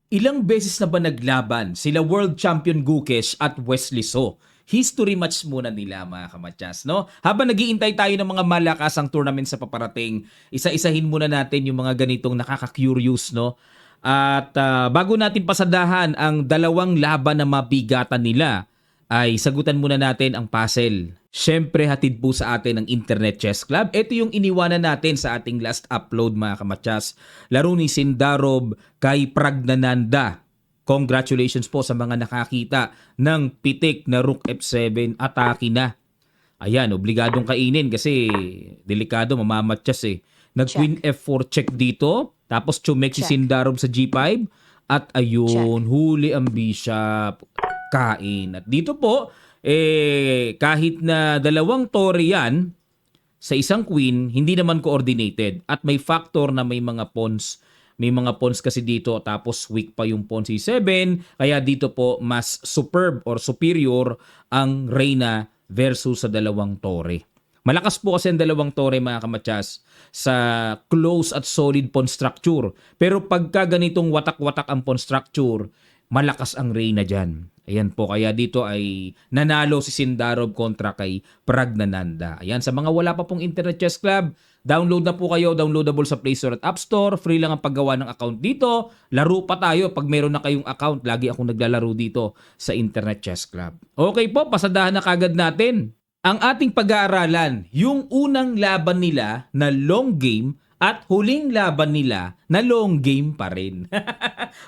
Ilang beses na ba naglaban sila World Champion Gukesh at Wesley So? History match muna nila mga kamatyas, no? Habang nagiintay tayo ng mga malakasang tournament sa paparating, isa-isahin muna natin yung mga ganitong nakaka-curious, no? At bago natin pasadahan ang dalawang laban na mabigatan nila, ay sagutan muna natin ang puzzle. Siyempre, hatid po sa atin ng Internet Chess Club. Ito yung iniwanan natin sa ating last upload mga kamatyas. Laro ni Sindarov kay Pragnananda. Congratulations po sa mga nakakita ng pitik na Rook F7. Atake na. Ayan, obligadong kainin kasi delikado, mamamatyas eh. Nag-Queen Check. F4 check dito. Tapos chumek si Check. Sindarov sa G5. At ayun, Check. huli ang bishop. Kain. At dito po, kahit na dalawang tore yan sa isang queen, hindi naman coordinated. At may factor na may mga pawns. May mga pawns kasi dito tapos weak pa yung pawn C7. Kaya dito po mas superb or superior ang Reyna versus sa dalawang tore. Malakas po kasi ang dalawang tore mga kamatyas sa close at solid pawn structure. Pero pagka ganitong watak-watak ang pawn structure, malakas ang Reyna dyan. Ayan po, kaya dito ay nanalo si Sindarov kontra kay Pragnananda. Ayan, sa mga wala pa pong Internet Chess Club, download na po kayo, downloadable sa Play Store at App Store. Free lang ang paggawa ng account dito. Laro pa tayo pag meron na kayong account. Lagi akong naglalaro dito sa Internet Chess Club. Okay po, pasadahan na kagad natin ang ating pag-aaralan, yung unang laban nila na long game at huling laban nila na long game pa rin.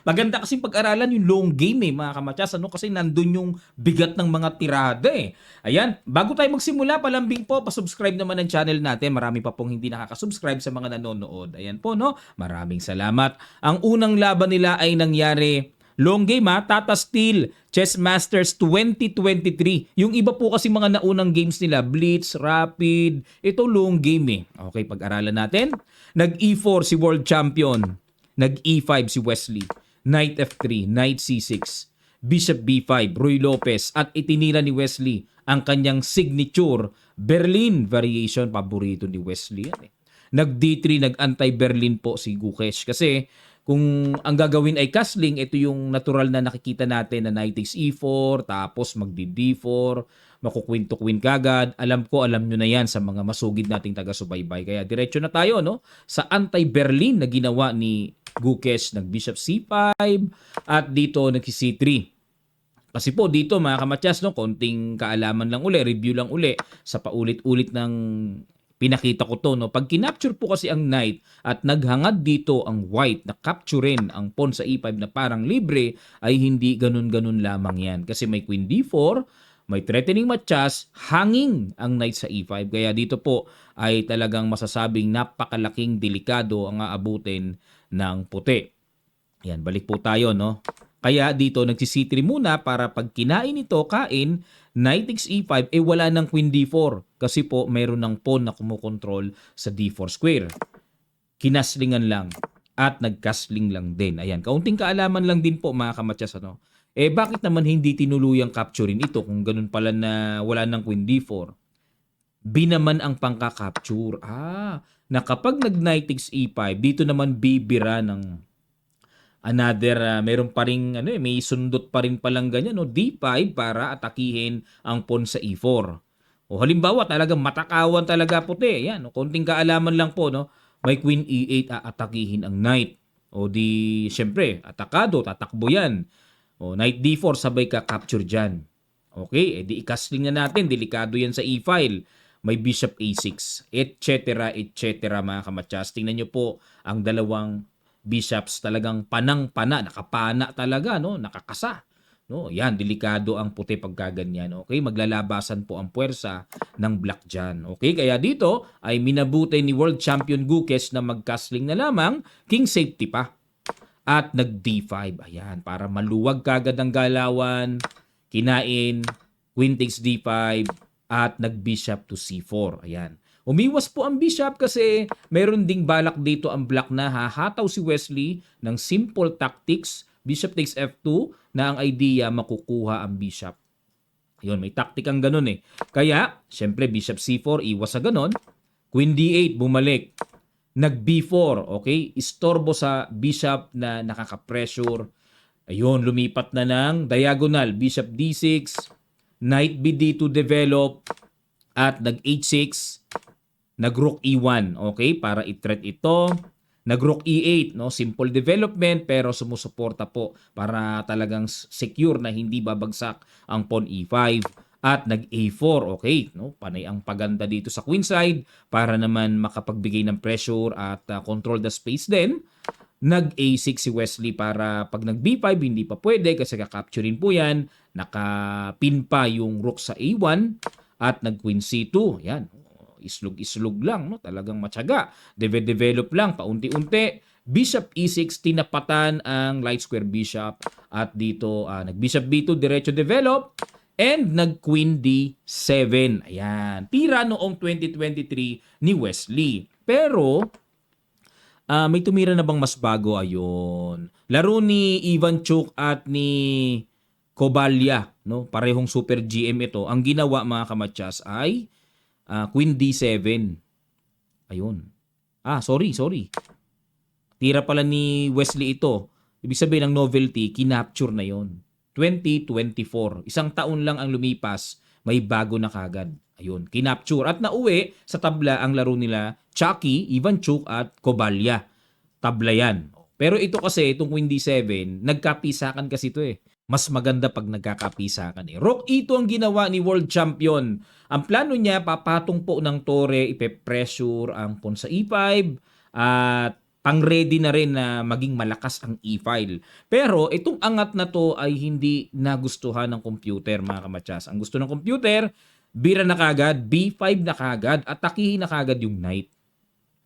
Maganda kasi pag-aralan yung long game mga kamatyas, kasi nandun yung bigat ng mga tirada eh. Ayan, bago tayo magsimula, palambing po, pasubscribe naman ng channel natin. Marami pa pong hindi nakakasubscribe sa mga nanonood. Ayan po, no? Maraming salamat. Ang unang laban nila ay nangyari long game Tata Steel Chess Masters 2023. Yung iba po kasi mga naunang games nila, Blitz, Rapid, ito long game eh. Okay, pag-aralan natin. Nag-E4 si World Champion. Nag-E5 si Wesley. Knight F3, Knight C6, Bishop B5, Ruy Lopez at itinira ni Wesley ang kanyang signature Berlin variation. Paborito ni Wesley yan eh. Nag-D3, nag-anti-Berlin po si Gukesh kasi kung ang gagawin ay castling, ito yung natural na nakikita natin na knight takes e4, tapos magdi-d4, makukwin to queen kagad. Alam nyo na yan sa mga masugid nating taga-subaybay. Kaya diretso na tayo sa anti-Berlin na ginawa ni Gukesh, nag-bishop c5 at dito nag-c3. Kasi po dito mga kamatyas, konting kaalaman lang uli, review lang uli sa paulit-ulit ng pinakita ko to. Pag kinapture po kasi ang knight at naghangad dito ang white na capturein ang pawn sa e5 na parang libre, ay hindi ganun-ganun lamang yan. Kasi may queen d4, may threatening matchas, hanging ang knight sa e5. Kaya dito po ay talagang masasabing napakalaking delikado ang aabutin ng puti. Yan, balik po tayo Kaya dito nagsi-c3 muna para pag kinain ito, kain, knight takes e5, wala ng queen d4 kasi po mayroon ng pawn na kumukontrol sa d4 square. Kinaslingan lang at nagkasling lang din. Ayan, kaunting kaalaman lang din po mga kamatyas. Bakit naman hindi tinuluyang capturein ito kung ganun pala na wala ng queen d4? Binaman ang pangka-capture. Na kapag nag-knight takes e5, dito naman bibira ng another, meron pa rin, may sundot pa rin palang ganyan, D5 para atakihin ang pawn sa E4. O halimbawa, talagang matakawan talaga puti. Yan, konting kaalaman lang po, may Queen E8, aatakihin ang knight. O di, syempre, atakado, tatakbo yan. O Knight D4, sabay ka capture dyan. Okay, di ikasling na natin, delikado yan sa E-file. May Bishop A6, etc. mga kamatyas. Tingnan nyo po ang dalawang bishops talagang panang-pana, nakapana talaga, nakakasa. Yan, delikado ang puti pagkaganyan. Okay, maglalabasan po ang puwersa ng black dyan. Okay, kaya dito ay minabuti ni World Champion Gukesh na mag-castling na lamang, king safety pa. At nag-D5. Ayan, para maluwag kagad ang galawan, kinain, queen takes D5, at nag-bishop to C4. Ayan. Umiwas po ang bishop kasi meron ding balak dito ang black na hahataw si Wesley ng simple tactics. Bishop takes F2 na ang idea makukuha ang bishop. Yun, may tactic ang ganun eh. Kaya, syempre, Bishop C4, iwas sa ganun. Queen D8, bumalik. Nag B4, okay? Istorbo sa bishop na nakaka-pressure. Ayun, lumipat na ng diagonal. Bishop D6, Knight BD2 develop, at nag-H6, nag-Rook E1. Okay, para i-threat ito. Nag-Rook E8, no? Simple development pero sumusuporta po para talagang secure na hindi babagsak ang pawn E5. At nag-A4, okay, no? Panay ang paganda dito sa queenside para naman makapagbigay ng pressure at control the space din. Nag-A6 si Wesley para pag nag-B5 hindi pa pwede kasi kakapturin po yan. Nakapin pa yung rook sa A1 at nag-Queen C2. Yan. Islog-islog lang, no? Talagang matyaga. Develop lang paunti-unti. Bishop E6 tinapatan ang light square bishop at dito nag-Bishop B2 diretso develop and nag-Queen D7. Ayan. Tira noong 2023 ni Wesley. Pero may tumira na bang mas bago? Ayun. Laro ni Ivanchuk at ni Kobalya, no? Parehong super GM ito. Ang ginawa mga kamatsas ay Queen D7. Ayun. Sorry. Tira pala ni Wesley ito. Ibig sabihin ng novelty, kinapture na yon. 2024. Isang taon lang ang lumipas, may bago na kagad. Ayun, kinapture. At nauwi sa tabla ang laro nila Chucky, Ivanchuk at Kobalya. Tabla yan. Pero ito kasi, itong Queen D7, nagkapisakan kasi ito eh. Mas maganda pag nagkakapisakan eh. Rook E2 ang ginawa ni World Champion. Ang plano niya, papatong po ng tore, ipe-pressure ang pawn sa E5 at pang-ready na rin na maging malakas ang E-file. Pero itong angat na to ay hindi nagustuhan ng computer mga kamatsas. Ang gusto ng computer, bira na kagad, B5 na kagad, atakihin na kagad yung knight.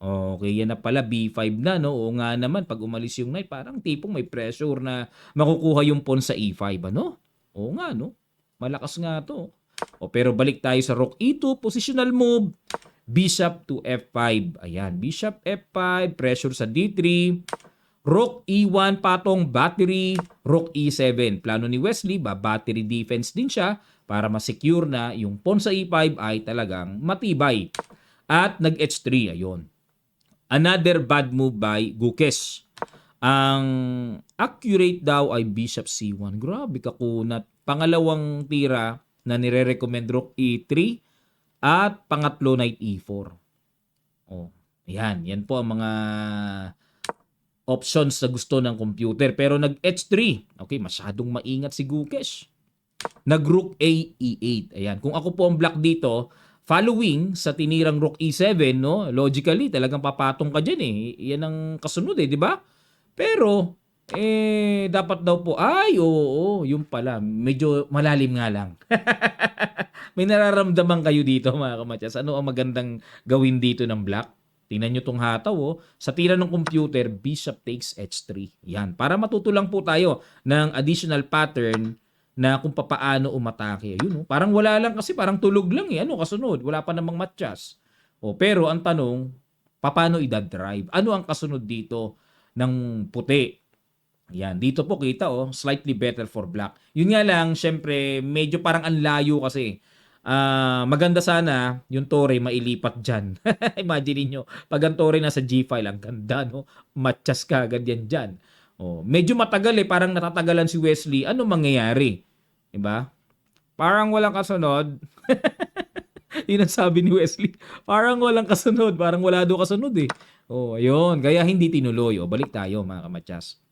Okay, yan na pala, B5 na, no? Oo nga naman, pag umalis yung knight, parang tipong may pressure na makukuha yung pawn sa E5, ano? Oo nga, no? Malakas nga to. Pero balik tayo sa Rook E2, positional move, Bishop to F5. Ayan, Bishop F5, pressure sa D3, Rook E1, patong, battery, Rook E7. Plano ni Wesley, battery defense din siya para ma-secure na yung pawn sa E5 ay talagang matibay. At nag-H3, ayun. Another bad move by Gukes. Ang accurate daw ay Bishop C1. Grabe kakunat. Pangalawang tira na nire-recommend Rook E3 at pangatlo Knight E4. Yan po ang mga options na gusto ng computer. Pero nag-H3. Okay, masyadong maingat si Gukes. Nag-Rook A E8. Ayan, kung ako po ang black dito, following sa tinirang Rook E7, no? Logically, talagang papatong ka dyan eh. Yan ang kasunod eh, di ba? Pero, dapat daw po, yung pala, medyo malalim nga lang. May nararamdaman kayo dito mga kamatsas. Ano ang magandang gawin dito ng black? Tingnan nyo tong hataw, Sa tira ng computer, Bishop takes H3. Yan, para matuto lang po tayo ng additional pattern na kung papaano umatake. Ayun, parang wala lang kasi parang tulog lang eh. Ano kasunod? Wala pa namang matchas. Pero ang tanong, paano i-drive? Ano ang kasunod dito ng puti? Yan, dito po kita slightly better for black. Yun nga lang, syempre, medyo parang ang layo kasi. Maganda sana yung tore mailipat dyan. Imagine niyo, pag ang tore nasa G-file, ang ganda, no? Matchas ka agad yan dyan. Medyo matagal eh, parang natatagalan si Wesley. Ano mangyayari? Diba? Parang walang kasunod. Yun ang sabi ni Wesley. Parang walang kasunod. Parang wala daw kasunod eh. Ayun. Kaya hindi tinuloy. Balik tayo mga kamatsas.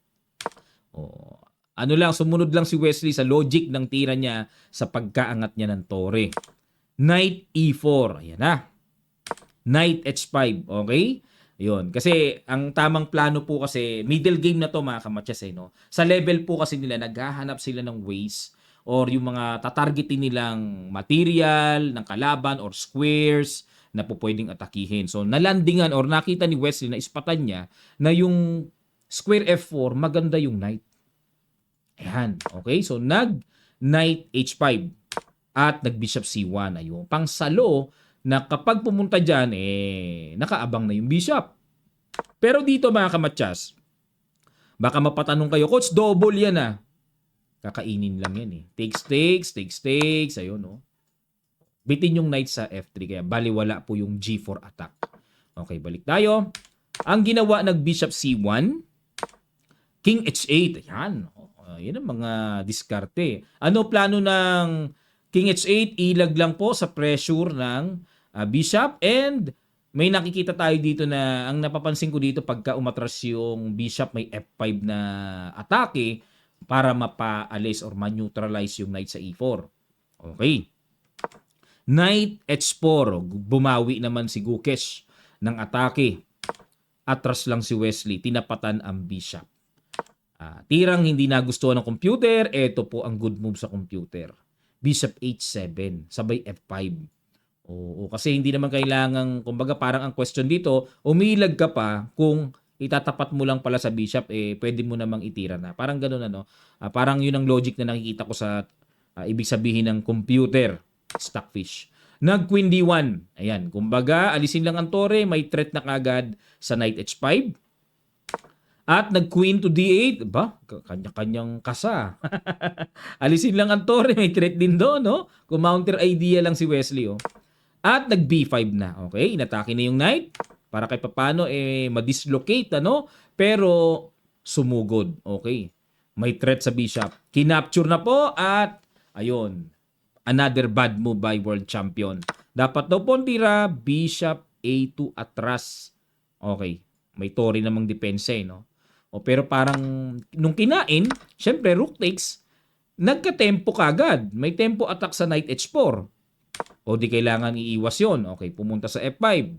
Ano lang, sumunod lang si Wesley sa logic ng tira niya sa pagkaangat niya ng tore. Knight E4. Ayan na. Knight H5. Okay? Yun. Kasi ang tamang plano po kasi, middle game na to mga kamatsas no? Sa level po kasi nila, naghahanap sila ng ways or yung mga tatargetin nilang material ng kalaban or squares na po pwedeng atakihin. So, nalandingan or nakita ni Wesley na ispatan niya na yung square F4, maganda yung knight. Ayan. Okay? So, nag-knight H5 at nag-bishop C1. Ayun. Pang salo na kapag pumunta dyan, nakaabang na yung bishop. Pero dito mga kamatsas, baka mapatanong kayo, Coach, double yan Kakainin lang yan Takes. Ayun, bitin yung knight sa F3, kaya baliwala po yung G4 attack. Okay, balik tayo. Ang ginawa, nag-bishop C1, King H8. Ayan. Yun ang mga diskarte. Ano plano ng King H8? Ilag lang po sa pressure ng Bishop, and may nakikita tayo dito na ang napapansin ko dito pagka umatras yung Bishop, may F5 na atake para mapaalis or ma-neutralize yung Knight sa E4. Okay. Knight H4, bumawi naman si Gukesh ng atake. Atras lang si Wesley, tinapatan ang Bishop. Tirang hindi nagustuhan ng computer, ito po ang good move sa computer. Bishop H7, sabay F5. Oo, kasi hindi naman kailangang, kumbaga parang ang question dito, umilag ka pa kung itatapat mo lang pala sa Bishop, pwede mo namang itira na. Parang gano'n ano. Parang yun ang logic na nakikita ko sa ibig sabihin ng computer, Stockfish. Nag-Queen D1. Ayan, kumbaga, alisin lang ang tore, may threat na kagad sa Knight H5. At nag-Queen to D8. Ba? Kanya-kanyang kasa. Alisin lang ang tore, may threat din doon, no? Kung counter idea lang si Wesley, oh. At nag-B5 na. Okay, inatake na yung Knight. Para kahit papano, madislocate, ano? Pero, sumugod. Okay. May threat sa Bishop. Kinapture na po at, ayun, another bad move by world champion. Dapat daw po tira, Bishop A2 atras. Okay. May tori namang depense, no? Pero parang, nung kinain, syempre, rook takes, nagka-tempo kagad. May tempo attack sa Knight H4. O di kailangan iiwas yon. Okay, pumunta sa F5.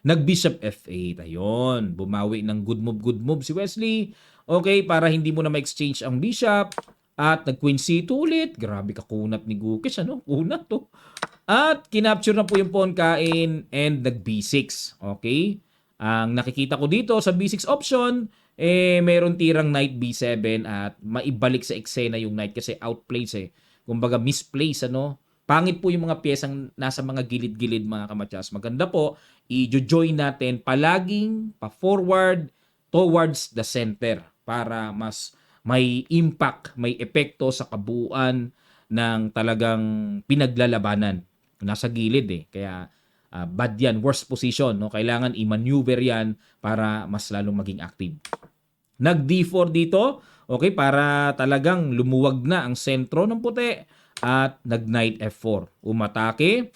Nag-Bishop F8. Ayun, bumawi ng good move si Wesley. Okay, para hindi mo na ma-exchange ang Bishop. At nag-Queen C2 ulit. Grabe ka kunat ni Gukesh, ano? Kunat to. At kinapture na po yung pawn kain and nag-B6. Okay? Ang nakikita ko dito sa B6 option, meron tirang Knight B7 at maibalik sa eksena yung Knight kasi outplays Kumbaga misplace, ano? Pangit po yung mga piyesang nasa mga gilid-gilid, mga kamatyas. Maganda po, i-join natin palaging pa-forward towards the center para mas may impact, may epekto sa kabuuan ng talagang pinaglalabanan. Nasa gilid Kaya bad yan, worst position. No? Kailangan i-maneuver yan para mas lalong maging active. Nag-D4 dito, okay, para talagang lumuwag na ang sentro ng puti. At nag-Knight F4. Umatake.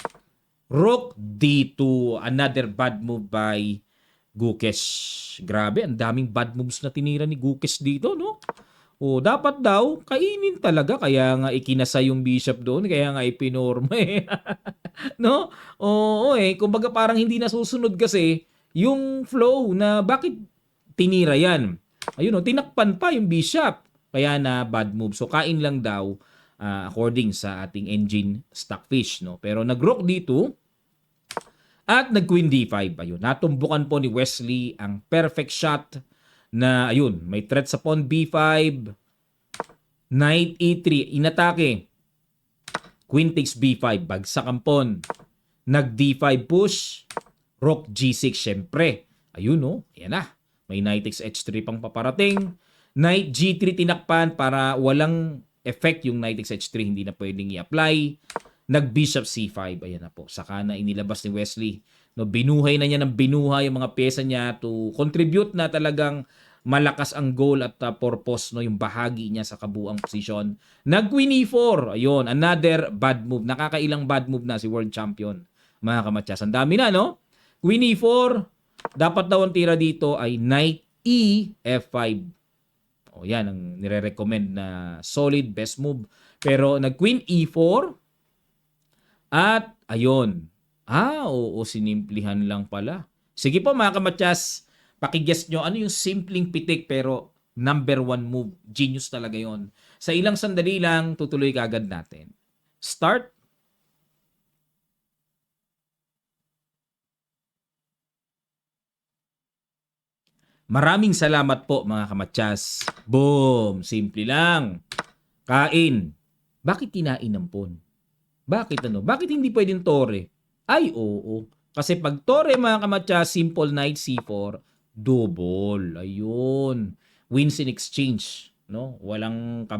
Rook D2. Another bad move by Gukesh. Grabe, ang daming bad moves na tinira ni Gukesh dito, no? Dapat daw, kainin talaga. Kaya nga ikinasa yung Bishop doon. Kaya nga ipinorma no? Oo kumbaga parang hindi nasusunod kasi yung flow na bakit tinira yan. Ayun tinakpan pa yung Bishop. Kaya na bad move. So kain lang daw according sa ating engine Stockfish, no? Pero nag-rook D2 at nag-Queen D5. Ayun, natumbukan po ni Wesley ang perfect shot na ayun, may threat sa pawn B5, Knight E3, inatake. Queen takes B5, bagsak ang pawn. Nag-D5 push, Rook G6 syempre. Ayun ayan na. May Knight takes H3 pang paparating. Knight G3 tinakpan para walang effect yung Knight takes H3, hindi na pwedeng i-apply. Nag-Bishop C5, ayan na po. Saka na inilabas ni Wesley. No, binuhay na niya ng binuhay yung mga pyesa niya to contribute na talagang malakas ang goal at purpose, no, yung bahagi niya sa kabuang posisyon. Nag-Queen E4. Ayun, another bad move. Nakakailang bad move na si world champion. Mga kamatyas, ang dami na, no? Queen E4. Dapat daw ang tira dito ay Knight E F5. Yan ang nire-recommend na solid, best move. Pero nag-Queen E4 at ayun. Oo, sinimplihan lang pala. Sige po mga kamatyas, pakiguess nyo ano yung simpleng pitik pero number one move. Genius talaga yon. Sa ilang sandali lang, tutuloy kagad natin. Start. Maraming salamat po mga kamatyas. Boom! Simple lang. Kain. Bakit kinain ng pawn? Bakit Bakit hindi pwedeng tore? Ay, oo. Kasi pag tore mga kamatyas, simple Knight C4, double. Ayun. Wins in exchange. No? Walang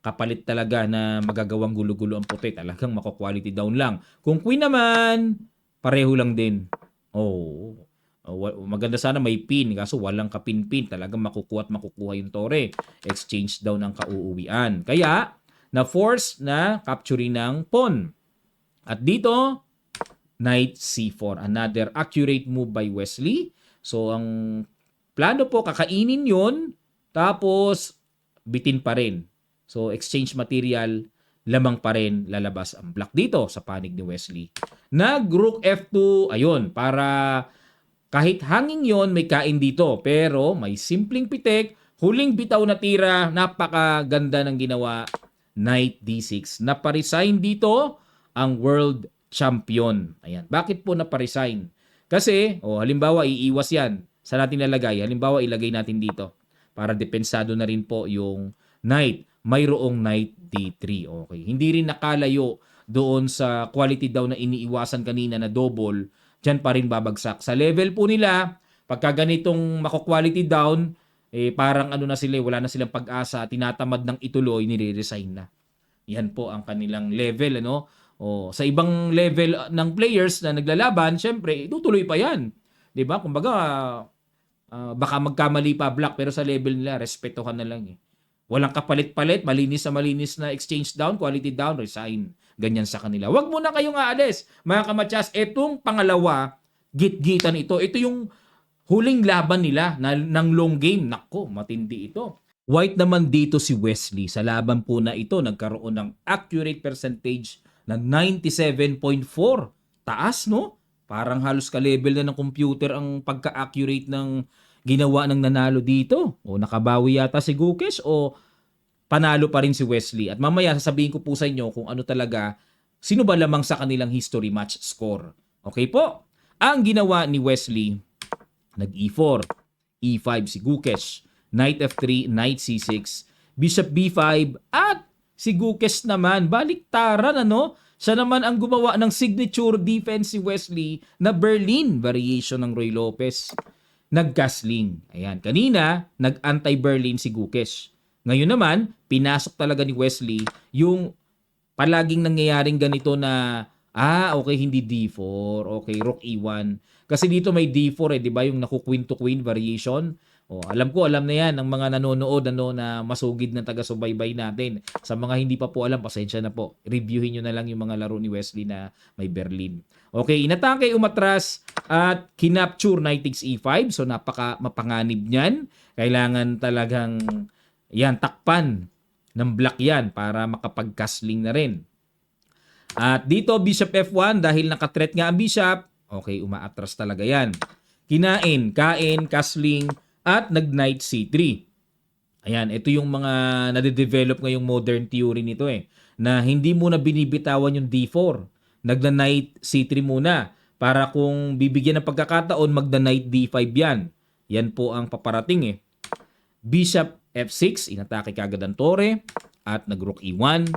kapalit talaga na magagawang gulo-gulo ang puti. Talagang mako-quality down lang. Kung queen naman, pareho lang din. Oo. Maganda sana may pin, kaso walang kapin-pin. Talagang makukuha at makukuha yung tore. Exchange daw ng kauuwian. Kaya, na-force na capturing ng pawn. At dito, knight c4. Another accurate move by Wesley. So, ang plano po, kakainin yon, tapos bitin pa rin. So, exchange material, lamang pa rin lalabas ang black dito sa panig ni Wesley. Nag-rook f2, ayun, para kahit hanging yon may kain dito. Pero may simpleng pitik, huling bitaw na tira, napakaganda ng ginawa, knight d6. Naparesign dito ang world champion. Ayan. Bakit po naparesign? Kasi, halimbawa, iiwas yan. Saan natin lalagay? Halimbawa, ilagay natin dito. Para depensado na rin po yung knight. Mayroong knight d3. Okay. Hindi rin nakalayo doon sa quality daw na iniiwasan kanina na double. Diyan pa rin babagsak. Sa level po nila, pagka ganitong mako-quality down, parang ano na sila, wala na silang pag-asa, tinatamad ng ituloy, nire-resign na. Yan po ang kanilang level, ano? Sa ibang level ng players na naglalaban, syempre, tutuloy pa yan. 'Di ba? Kumbaga, baka magkamali pa black, pero sa level nila, respetuhan na lang eh. Walang kapalit-palit, malinis na exchange down, quality down, resign. Ganyan sa kanila. Huwag muna kayong aalis. Mga kamatsas, etong pangalawa, git-gitan ito. Ito yung huling laban nila ng long game. Nako, matindi ito. White naman dito si Wesley. Sa laban po na ito, nagkaroon ng accurate percentage na 97.4. Taas, no? Parang halos ka-level na ng computer ang pagka-accurate ng ginawa ng nanalo dito. O nakabawi yata si Gukes o panalo pa rin si Wesley. At mamaya sasabihin ko po sa inyo kung ano talaga, sino ba lamang sa kanilang history match score. Okay po? Ang ginawa ni Wesley, nag-E4, E5 si Gukes, Knight F3, Knight C6, Bishop B5, at si Gukes naman, baliktaran ano? Siya naman ang gumawa ng signature defense si Wesley na Berlin variation ng Roy Lopez. Nag-castling. Ayan. Kanina, nag-anti-Berlin si Gukes. Ngayon naman, pinasok talaga ni Wesley yung palaging nangyayaring ganito na, okay, hindi D4. Okay, Rook E1. Kasi dito may D4 di ba? Yung naku-queen to queen variation. Alam na yan ng mga nanonood na masugid na taga-subaybay natin. Sa mga hindi pa po alam, pasensya na po. Reviewin nyo na lang yung mga laro ni Wesley na may Berlin. Okay, inatake, umatras at kinapture knight takes E5. So napaka mapanganib niyan. Kailangan talagang takpan ng black yan para makapag-castling na rin. At dito, bishop F1, dahil nakatreat nga ang bishop, okay, umaatras talaga yan. Kinain, kain, castling, at nag-knight C3. Ayan, ito yung mga nade-develop ngayong modern theory nito na hindi muna binibitawan yung D4. Nagda-knight C3 muna para kung bibigyan ng pagkakataon, magda-knight D5 yan. Yan po ang paparating Bishop F6, inatake kagad ang tore, at nag-rook E1.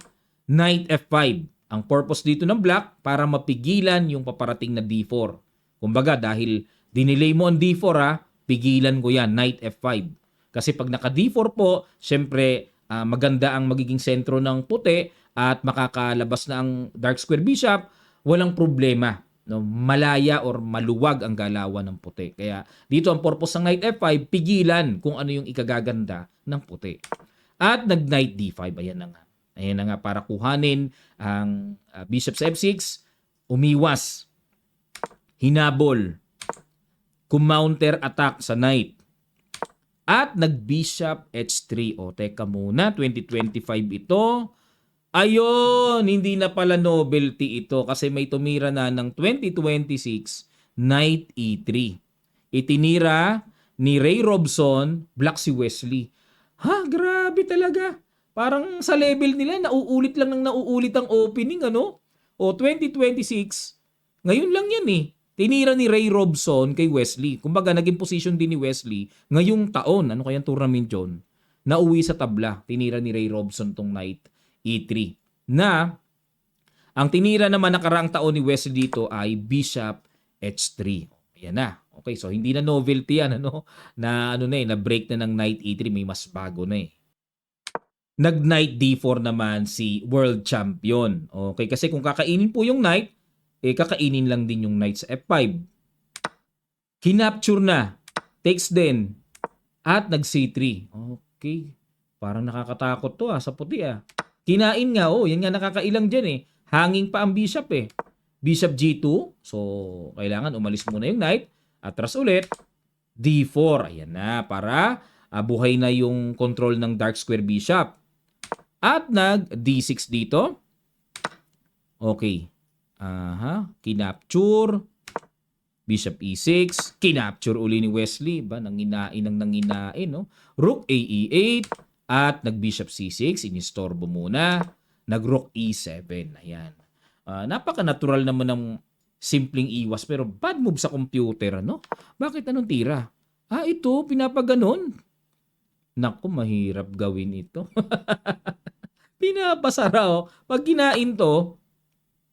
Knight F5. Ang purpose dito ng black para mapigilan yung paparating na D4. Kumbaga, dahil dinelay mo ang D4 pigilan ko yan, knight F5. Kasi pag naka D4 po, syempre maganda ang magiging sentro ng puti at makakalabas na ang dark square bishop, walang problema. No? Malaya or maluwag ang galawan ng puti. Kaya dito ang purpose ng knight F5, pigilan kung ano yung ikagaganda ng puti. At nag-knight D5, ayan na nga. Ayan na nga para kuhanin ang bishop sa F6, umiwas, hinabol, counter attack sa knight. At nag-bishop h3. Teka muna, 2025 ito. Ayun, hindi na pala novelty ito kasi may tumira na ng 2026 knight e3. Itinira ni Ray Robson, black si Wesley. Grabe talaga. Parang sa level nila, nauulit lang ng nauulit ang opening, ano? 2026, ngayon lang yan Tinira ni Ray Robson kay Wesley. Kumbaga, naging position din ni Wesley ngayong taon. Ano kayang tournament yun? Nauwi sa tabla. Tinira ni Ray Robson tong knight E3. Na, ang tinira naman nakaraang taon ni Wesley dito ay bishop H3. Ayan na. Okay, so hindi na novelty yan, na break na ng knight E3. May mas bago na Nag-knight D4 naman si world champion. Okay, kasi kung kakainin po yung knight, kakainin lang din yung knight sa F5. Kinapture na. Takes din. At nag C3. Okay. Parang nakakatakot to sa puti Kinain nga, yan nga nakakailang dyan Hanging pa ang bishop Bishop G2. So, kailangan umalis muna yung knight. Atras ulit. D4. Ayan na. Para buhay na yung control ng dark square bishop. At nag D6 dito. Okay. Kinapture. Bishop E6. Kinapture uli ni Wesley. Nanginain ng nanginain. No? Rook AE8. At nag-bishop C6. Inistorbo muna. Nag-rook E7. Ayan. Napaka-natural naman ng simpleng iwas. Pero bad move sa computer. Ano? Bakit anong tira? Ito. Pinapaganon. Naku, mahirap gawin ito. Pinapasara Pag kinain to,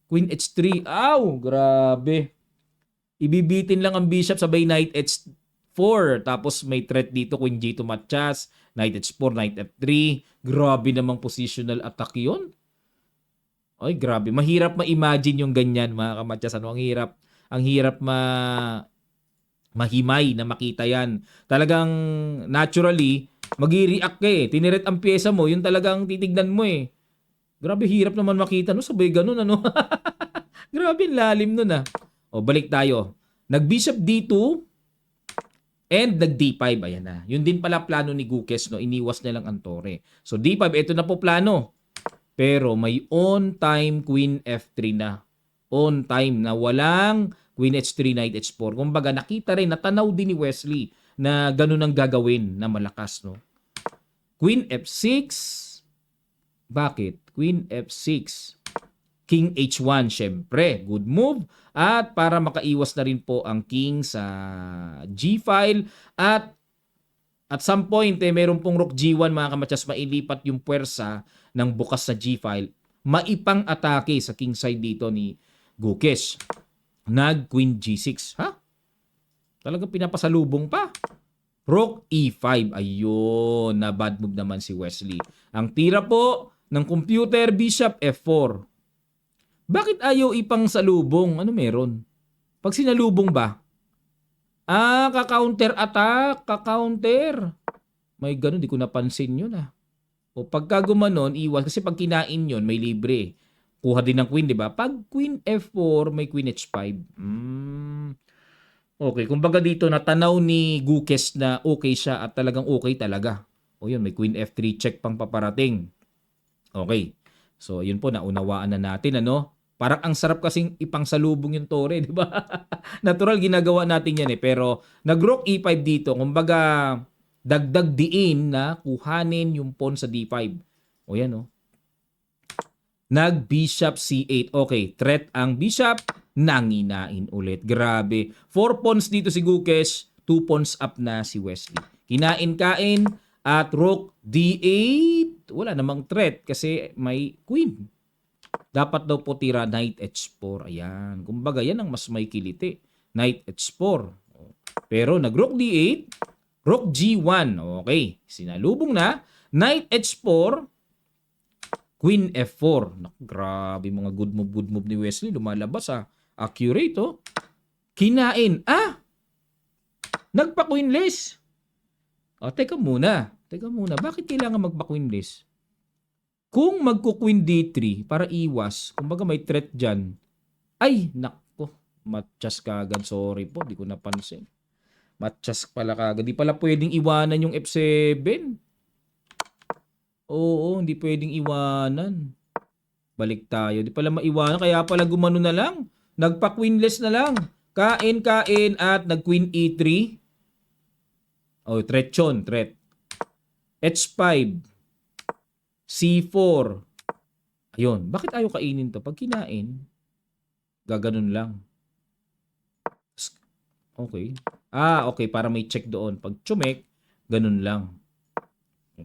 Queen H3. Grabe. Ibibitin lang ang bishop sabay Knight H4. Tapos may threat dito, Queen G2 matchas. Knight H4, Knight F3. Grabe namang positional attack yun. Ay, grabe. Mahirap ma-imagine yung ganyan, mga kamatchas. Ang hirap mahimay na makita yan. Talagang naturally, mag-i-react ka Tiniret ang pyesa mo, yun talagang titignan mo Grabe, hirap naman makita. No? Sabay ganun, ano? Grabe, lalim nun balik tayo. Nag-bishop D2 and nag-D5. Ayan na. Yun din pala plano ni Gukes, no? Iniwas na lang ang tore. So, D5, ito na po plano. Pero may on-time Queen F3 na. On-time na walang Queen H3, Knight H4. Kumbaga, nakita rin, natanaw din ni Wesley na ganun ang gagawin na malakas, no? Queen F6. Bakit? Queen F6. King H1, syempre. Good move. At para makaiwas na rin po ang king sa G-file. At some point, meron pong rook G1, mga kamatsas, mailipat yung puwersa ng bukas sa G-file. Maipang atake sa king side dito ni Gukes. Nag Queen G6. Talagang pinapasalubong pa. Rook E5. Ayun, na bad move naman si Wesley. Ang tira po ng computer, Bishop F4. Bakit ayaw ipang salubong? Ano meron? Pag sinalubong ba? Ka-counter attack. Ka-counter. May ganun, di ko napansin yun O pagka gumanon, iwas. Kasi pag kinain yun, may libre. Kuha din ng queen, di ba? Pag queen F4, may queen H5. Okay, kumbaga dito natanaw ni Gukes na okay siya at talagang okay talaga. Yun, may queen F3 check pang paparating. Okay. So, yun po, naunawaan na natin, ano? Parang ang sarap kasing ipangsalubong yung tore, di ba? Natural, ginagawa natin yan Pero, nag-rook E5 dito. Kumbaga, dagdag diin na kuhanin yung pawn sa D5. Yan, Nag-bishop C8. Okay, threat ang bishop. Nanginain ulit. Grabe. 4 pawns dito si Gukes. 2 pawns up na si Wesley. Kinain-kain. At rook D8. Wala namang threat kasi may queen. Dapat daw po tira Knight H4. Ayan. Kumbaga yan ang mas may kiliti. Knight H4. Pero nag-rook D8. Rook G1. Okay. Sinalubong na. Knight H4. Queen F4. Grabe mga good move ni Wesley. Lumalabas Accurate Kinain. Nagpa-queenless. Teka muna. Bakit kailangan magpa-queenless? Kung magko-queen D3 para iwas, kumbaga may threat dyan. Ay, nako. Matchas kagad. Sorry po, di ko napansin. Matchas pala kagad. Di pala pwedeng iwanan yung F7. Oo, hindi pwedeng iwanan. Balik tayo. Di pala maiwanan. Kaya pala gumano na lang. Nagpa-queenless na lang. Kain at nag-queen E3. Threat yun. Threat. H5. C4. Ayun. Bakit ayaw kainin to? Pag kinain, gaganon lang. Okay. Okay. Para may check doon. Pag chumek, ganun lang.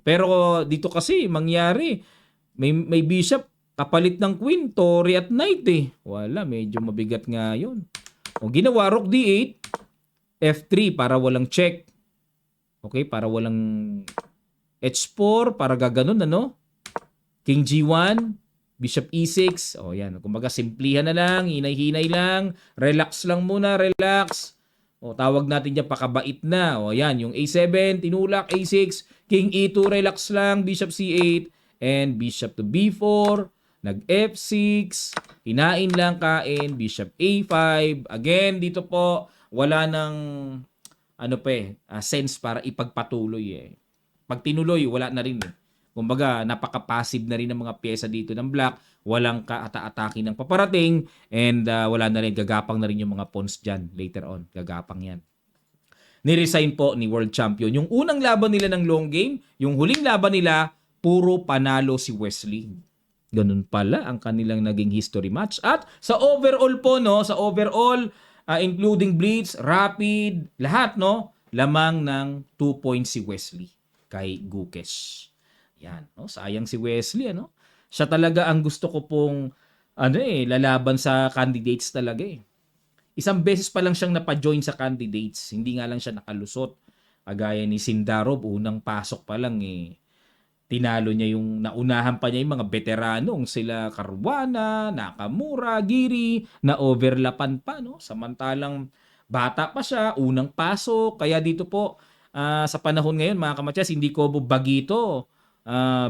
Pero dito kasi, mangyari, may bishop, kapalit ng queen, tore at knight Wala, medyo mabigat nga yun. Ginawa, rook D8, F3 para walang check. Okay, para walang H4, para gaganon, King G1, Bishop E6. Yan. Kumbaga, simplihan na lang, hinay-hinay lang, relax lang muna, relax. O tawag natin diyan pakabait na. O yan, yung A7 tinulak, A6, King E2 relax lang, Bishop C8 and Bishop to B4, nag F6, hinain lang kain, Bishop A5. Again, dito po wala nang sense para ipagpatuloy eh. Pag tinuloy, wala na rin eh. Kumbaga, napaka-passive na rin ng mga pyesa dito ng black. Walang kaata-atake ng paparating and wala na rin, gagapang na rin yung mga pawns dyan later on. Gagapang yan. Niresign po ni World Champion. Yung unang laban nila ng long game, yung huling laban nila, puro panalo si Wesley. Ganun pala ang kanilang naging history match. At sa overall po, no, sa overall, including blitz, rapid, lahat, no, lamang ng 2 points si Wesley kay Gukes. Yan, no, sayang si Wesley, ano. Siya talaga ang gusto ko pong lalaban sa candidates talaga eh. Isang beses pa lang siyang napa-join sa candidates, hindi nga lang siya nakalusot. Kagaya ni Sindarov, unang pasok pa lang eh. Tinalo niya yung naunahan pa niya yung mga veteranong sila Caruana, Nakamura, Giri, na overlapan pa, no? Samantalang bata pa siya, unang pasok. Kaya dito po sa panahon ngayon mga kamatyas, hindi ko bagito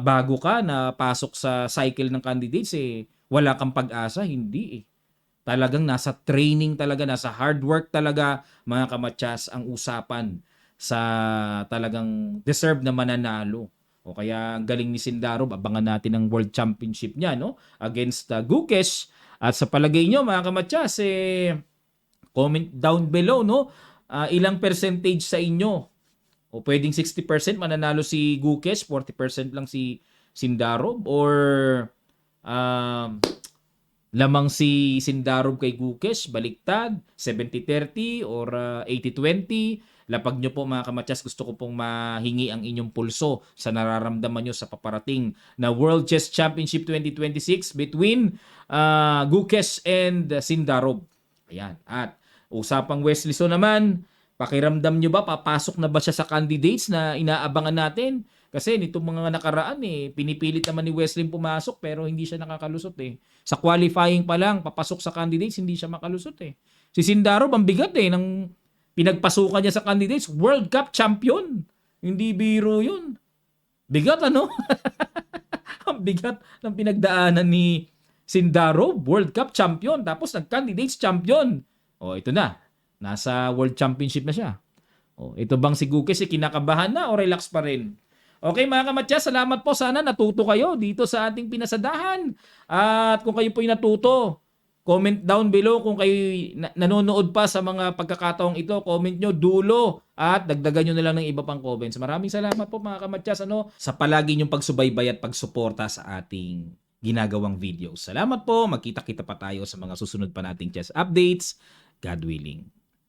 bago ka na pasok sa cycle ng candidates eh, wala kang pag-asa, hindi eh. Talagang nasa training talaga, nasa hard work talaga mga kamatyas ang usapan sa talagang deserve na mananalo. O kaya ang galing ni Sindarov, abangan natin ang World Championship niya, no? Against Gukes. At sa palagay nyo mga kamatyas, comment down below, no? Ilang percentage sa inyo? O pwedeng 60% mananalo si Gukes, 40% lang si Sindarov, or lamang si Sindarov kay Gukes, baliktad, 70-30 or 80-20. Lapag nyo po mga kamatyas, gusto ko pong mahingi ang inyong pulso sa nararamdaman nyo sa paparating na World Chess Championship 2026 between Gukes and Sindarov. Ayan. At usapang Wesley So naman, pakiramdam nyo ba, papasok na ba siya sa candidates na inaabangan natin? Kasi nitong mga nakaraan pinipilit naman ni Wesley pumasok pero hindi siya nakakalusot eh. Sa qualifying pa lang, papasok sa candidates, hindi siya makalusot eh. Si Sindarov, ang bigat ng pinagpasukan niya sa candidates, World Cup champion. Hindi biro yun. Bigat ano? Ang bigat ng pinagdaanan ni Sindarov, World Cup champion, tapos nag-candidates champion. O ito na, nasa World Championship na siya. O ito bang si Gukes kinakabahan na o relax pa rin? Okay mga kamatya, salamat po. Sana natuto kayo dito sa ating pinasadahan. At kung kayo po yung natuto, comment down below kung kayo nanonood pa sa mga pagkakataong ito. Comment nyo dulo at dagdagan nyo na lang ng iba pang comments. Maraming salamat po mga kamatyas sa palagi nyong pagsubaybay at pagsuporta sa ating ginagawang videos. Salamat po. Magkita-kita pa tayo sa mga susunod pa nating chess updates. God willing.